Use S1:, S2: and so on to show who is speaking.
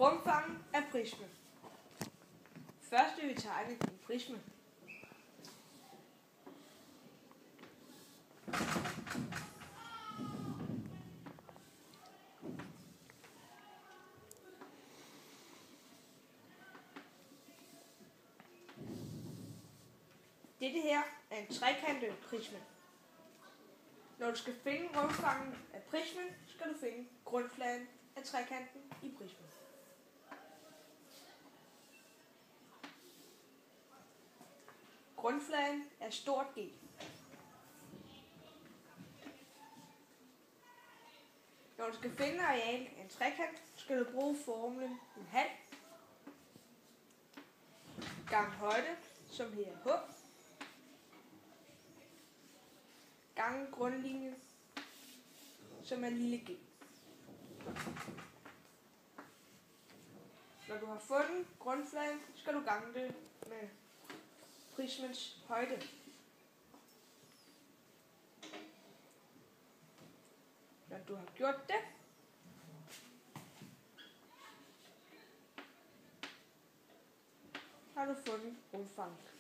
S1: Rumfanget af prisme. Først vil vi tegne en prisme. Dette her er en trekantet prisme. Når du skal finde rumfanget af prismen, skal du finde grundfladen af trekanten i prismen. Grundfladen er stort G. Når du skal finde arealet af en trekant, skal du bruge formlen en halv gange højde, som her er h, gange grundlinjen, som er lille g. Når du har fundet grundfladen, skal du gange det med prismens højde. Når du har gjort det, har du fundet rumfanget.